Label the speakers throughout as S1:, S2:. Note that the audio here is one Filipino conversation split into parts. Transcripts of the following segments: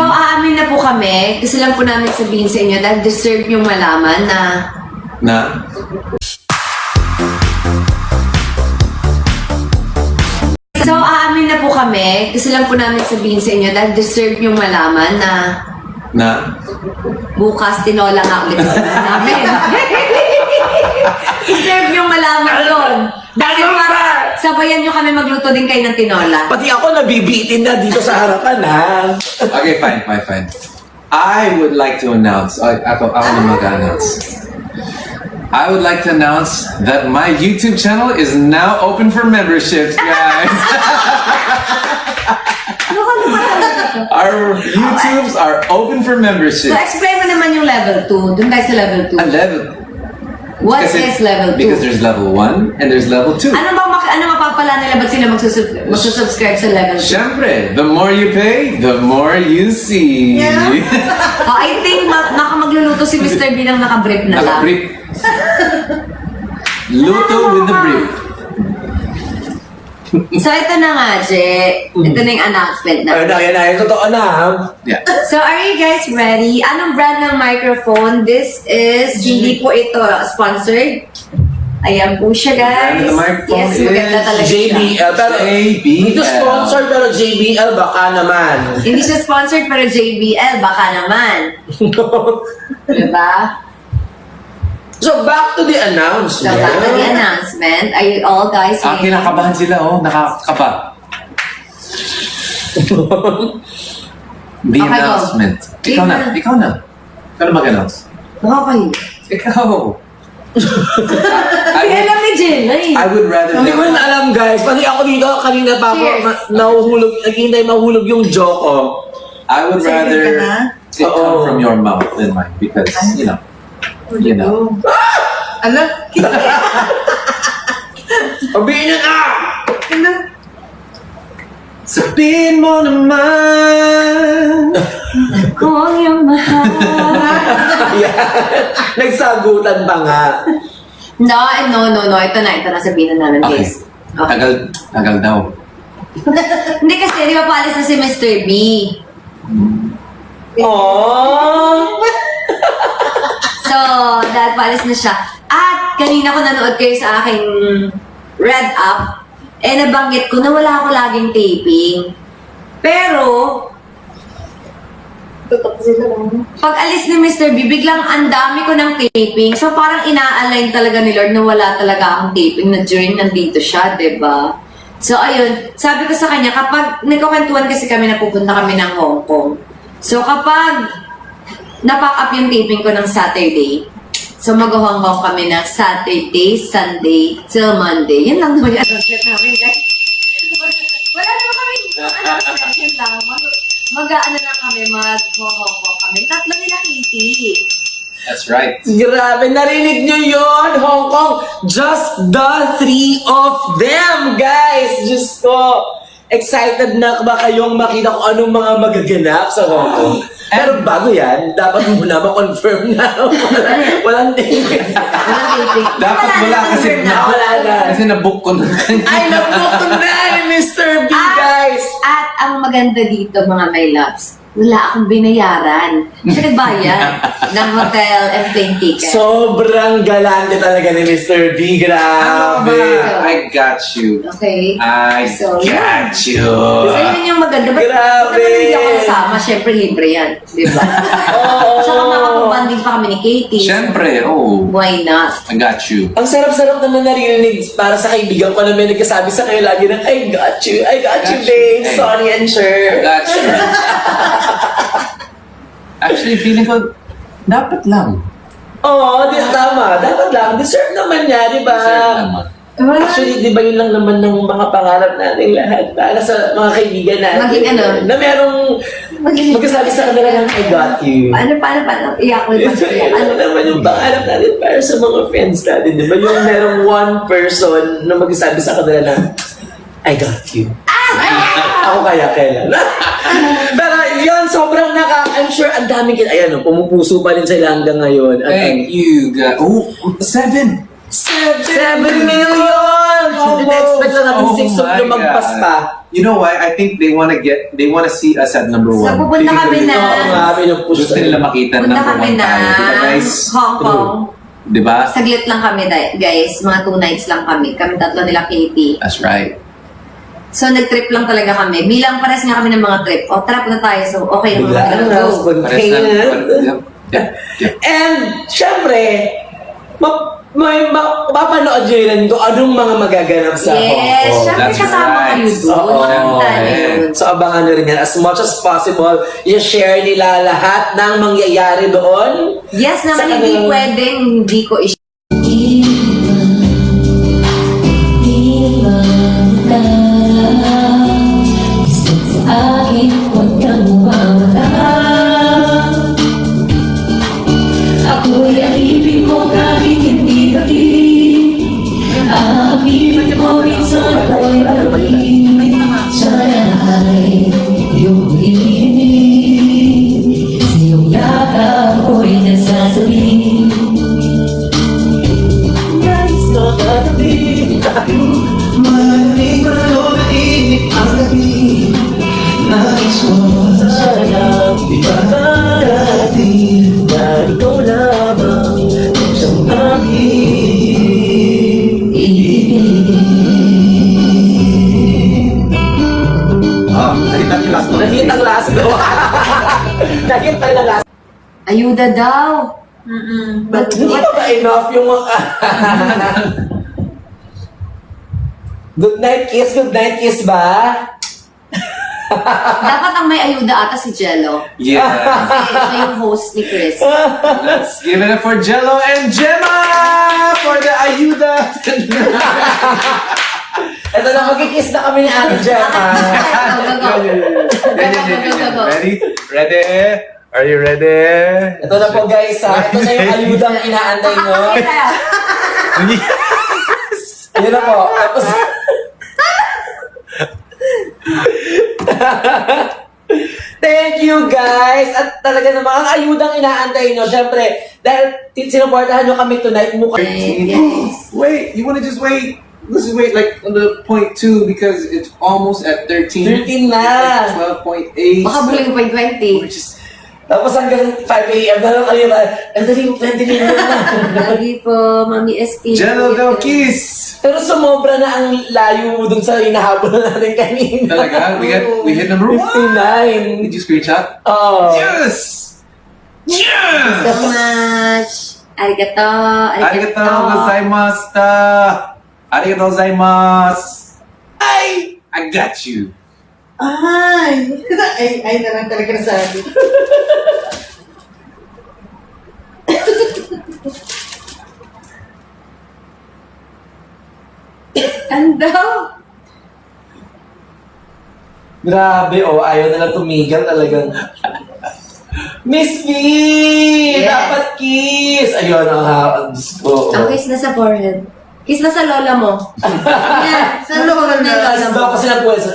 S1: aamin na po kami. Gusto lang po namin sabihin sa inyo dahil deserve yung malaman na... So, aamin na po kami. Gusto lang po namin sabihin sa inyo dahil deserve yung malaman na... Bukas, tinola nga ulit namin. Deserve yung malaman yun. Dahil para sabayan nyo kami magluto din kayo ng tinola.
S2: Pati ako nabibitin na dito sa harapan, ha?
S3: Okay, fine. I would like to announce, ako na mag-announce. I would like to announce that my YouTube channel is now open for memberships, guys. Our YouTubes are open for
S1: So,
S3: memberships.
S1: explain mo naman yung level 2. Doon tayo sa level 2.
S3: A level.
S1: What is level 2?
S3: Because there's level 1 and there's level 2.
S1: Ano mapapala nila? Ba't sila magsusubscribe sa level 2?
S3: Siyempre, the more you pay, the more you see.
S1: Oh, I think magluluto si Mr. B ng nakabrief na lang.
S3: Naka-brief. Luto with the brief.
S1: So, ito na nga, Je. Ito na yung announcement na.
S2: Ayun na, yan. Totoo na, ha?
S3: Yeah.
S1: So, are you guys ready? Anong brand ng microphone? This is, hindi po ito sponsored. Ayan po siya, guys.
S3: The microphone
S1: Yes, maganda
S3: is
S1: talaga siya.
S2: JBL. Pero,
S3: JBL.
S2: Ito sponsor, pero JBL baka naman.
S1: Hindi siya sponsored, pero JBL, baka naman. Diba?
S2: So, back to the announcement.
S1: So, back to the announcement. Are you all guys ready?
S3: Kinakabahan sila, nakakaba. The
S1: Okay, go.
S3: announcement. Ikaw na. Ikaw na mag-announce.
S1: Okay.
S3: Ikaw.
S1: Kaya alam ni Jenna eh.
S3: I would rather...
S2: Hindi ko rin alam, guys. Pati ako dito, kanina pa ako
S1: Cheers.
S2: nahuhulog, naghihintay mahulog yung joke ko.
S3: I would rather it come from your mouth than mine because, you know.
S4: Alam?
S2: Sabihin niyo na!
S3: Sabihin mo naman.
S1: Kung ang iyong mahal.
S2: Ayan. Nagsagutan pa nga.
S1: No. Ito na sabihin na namin,
S3: Okay.
S1: guys. Okay.
S3: Tagal daw.
S1: Hindi kasi, di ba paalis na si Mr. B?
S2: Aww!
S1: So, dahil paalis na siya. At kanina ko nanood kayo sa aking Red Up, nabanggit ko na wala ako laging taping. Pero, pag alis ni Mr. B, biglang ang dami ko ng taping. So, parang ina-align talaga ni Lord na wala talaga akong taping na during nandito siya, diba? So, ayun. Sabi ko sa kanya, kapag nagkukwentuhan kasi kami na pupunta kami ng Hong Kong. So, kapag na-pack up yung taping ko ng Saturday, so mag-Hong Kong kami ng Saturday, Sunday, till Monday. Yan lang naman yung announcement namin, guys. Wala naman kami announcement. Yan lang. Mag-ano lang kami, mag-Hong Kong kami. Tatlo nila Kitty.
S3: That's right.
S2: Grabe, narinig niyo yun, Hong Kong. Just the 3 of them, guys. Diyos ko. Excited na ba kayong makita kung anong mga magaganap sa Hong Kong? Pero bago yan, dapat muna ma-confirm na walang taping.
S3: Dapat wala kasi
S2: Wala na.
S3: Kasi na-book ko na.
S2: Ay, nabook ko na ni Mr. B, guys.
S1: At ang maganda dito, mga my loves, wala akong binayaran. Siya nagbayad ng hotel and plane ticket.
S2: Sobrang galante talaga ni Mr. B. Grabe.
S3: I got you.
S1: Okay?
S3: I
S1: So,
S3: got you.
S1: So, yun yung maganda. Ba't
S2: Grabe.
S1: naman hindi ako nasama? Siyempre, libre yan. Di ba?
S2: Oo.
S1: Tsaka makapabanding pa kami ni Katie.
S3: Siyempre,
S1: Why not?
S3: I got you.
S2: Ang sarap-sarap naman narinig para sa kaibigan ko na may nagkasabi sa kayo lagi ng I got you, babe. Sorry and
S3: I
S2: sure.
S3: got you. Actually, feeling ko, dapat lang.
S2: Oo, tama. Dapat lang. Deserve naman niya, di ba?
S3: Deserve naman.
S2: Actually, di ba yun lang naman ng mga pangarap natin lahat para sa mga kaibigan natin.
S1: Maging ano?
S2: Na merong magkasabi sa kanila ng I got you.
S1: Paano? Iyak ko ba?
S2: Ano naman yung pangarap natin para sa mga friends natin, di ba? Yung merong one person na magsasabi sa kanila ng I got you. Ako kaya kailan. Pero yun, sobrang I'm sure ang daming ayan, pumupuso pa rin sila hanggang ngayon. At
S3: Thank you, God. Oh, 7.
S2: 7 million! Expect lang natin 6 of lumagpas pa.
S3: You know why? I think they want to see us at number 1.
S1: So, pupunta kami na.
S2: Oo nga, pinupush
S3: Gusto nila makita
S1: Punta
S3: number
S1: kami
S3: 1
S1: na
S3: tayo. Diba guys?
S1: Hong Kong.
S3: Diba?
S1: Saglit lang kami, guys. Mga 2 nights lang kami. Kami tatlo nila Katie.
S3: That's right.
S1: So, nag-trip lang talaga kami. Bilang pares nga kami ng mga trip. O, tara na tayo. So, okay.
S2: Bigla
S1: Go.
S2: na,
S3: Pares
S2: spontaneous.
S3: Yep.
S2: And, syempre, mapanood nyo rin kung anong mga magaganap sa Hong
S1: Yes,
S2: Kong.
S1: syempre
S3: That's
S1: kasama
S3: right.
S1: kayo doon.
S2: Oo.
S1: Makita niyo yun.
S2: So, abangan nyo rin yan. As much as possible, i-share nila lahat ng mangyayari doon.
S1: Yes, naman
S2: Sa
S1: hindi
S2: kanilang-
S1: pwedeng hindi ko
S4: Ako'y alipin mo kahit hindi pati. Aaminin mo minsan ako'y pati. Sana ay iyong iibig. Sa iyong yakap ako'y nasasabi. Nais na katabi. Malamig maloob at init ang gabi. Nais mo sana di ba darating na ikaw lamang sa aking ibig.
S3: Nakita niyo last one.
S2: Nakitang last no? Nakita na last.
S1: ayuda daw.
S2: Hindi pa ba enough yung mga... Good night kiss ba?
S1: Dapat ang may ayuda ata si Jello.
S3: Yeah.
S1: Kasi siya yung host ni Chris.
S3: Let's give it up for Jello and Gemma for the ayuda.
S2: Ito na, magkikiss na kami ni Ate Gemma.
S3: Ready? Ready? Are you ready?
S2: Ito na po guys ha. Ito na yung ayudang inaantay nyo. Yun na po. Tapos... Thank you guys! At talaga namang ang ayudang inaantay nyo. Siyempre, dahil sinuportahan nyo kami tonight mukha.
S1: Yes.
S3: Wait, you want to just wait? Let's just wait like on the point 2 because it's almost at 13.
S2: 13 na.
S3: 12.8.
S1: Baka buling point 20.
S3: We're just
S2: Tapos hanggang 5 a.m. na lang kayo ba? Ang daling 20 minutes na.
S1: Lagi po, Mami SP.
S3: Jello daw kiss.
S2: Pero sumobra na ang layo dun sa hinahabol natin kanina.
S3: Talaga? We hit number 1.
S2: 59.
S3: Did you screenshot?
S2: Oh.
S3: Yes.
S1: So
S3: Yes.
S1: much. Arigato.
S3: Arigatou gozaimashita. Arigatou gozaimasu.
S2: Ay!
S3: I got you.
S5: Ay! Ay na lang talaga nasabi.
S1: Ano?
S2: Grabe, oh. Ayaw na lang tumigil talagang. Miss me!
S1: Yes.
S2: Dapat kiss! Ayun, ang Diyos ko.
S1: Ang kiss na sa forehead. Kiss na sa lola mo. Yan. Sa lola na lola
S2: Tapos
S1: mo.
S2: daw kasi ng puwesa.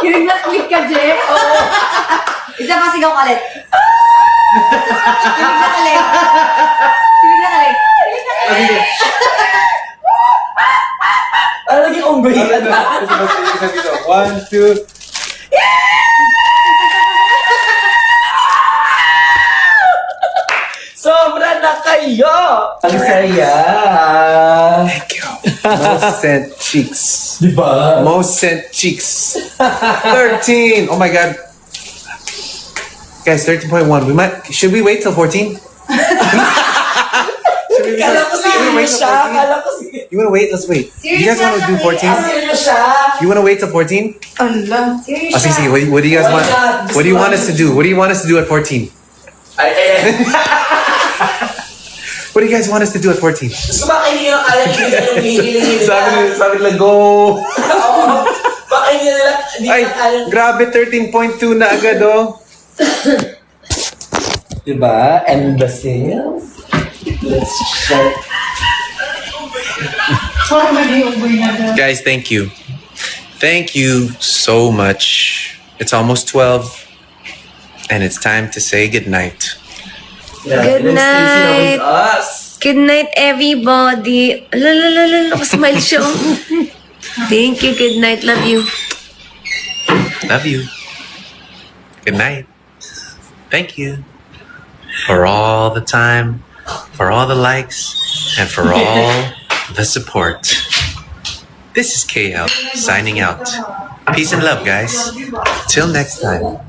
S1: Kilig na kilig ka, Je. Oo. Isa pa sigaw ka ulit. Kilig na kilig. Kilig na kilig. Kilig na kilig.
S2: Ano naging unggoy?
S3: 1, 2.
S2: Sobra na kayo! Ang saya!
S3: Thank you. Most sent cheeks.
S2: Diba?
S3: Most sent cheeks. 13. Oh my god. Guys, 13.1. Should we wait till 14?
S2: Kala ko serious siya. Kala ko serious.
S3: You wanna wait? Let's wait. You guys wanna do 14?
S2: Serious siya.
S3: You wanna wait till 14?
S5: Ala.
S3: Oh, Sisi, what do you guys want? What do you want us to do? What do you want us to do at 14?
S2: Ay.
S3: What do you guys want us to do at 14?
S2: Gusto ba kayo yung kaya yung hihiling nila?
S3: Sabi nila, go!
S2: Oo. Baka hindi nila, hindi
S3: Ay,
S2: na kaya.
S3: grabe, 13.2 na agad, oh.
S2: Diba? And the sales? Let's check.
S5: Parang naging unggoy na doon.
S3: Guys, thank you. Thank you so much. It's almost 12, and it's time to say goodnight.
S2: Yeah,
S1: Good
S2: and then Stacy na
S1: night.
S2: with us.
S1: Good night, everybody. Lalalala, nakasmile siya. Thank you. Good night. Love you.
S3: Love you. Good night. Thank you for all the time, for all the likes, and for all the support. This is KL signing out. Peace and love, guys. Till next time.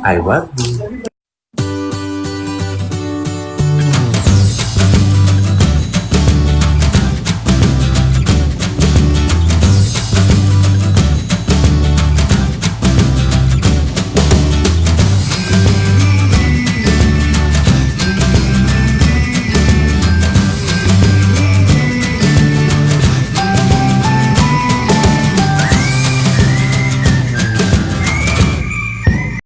S3: I love you.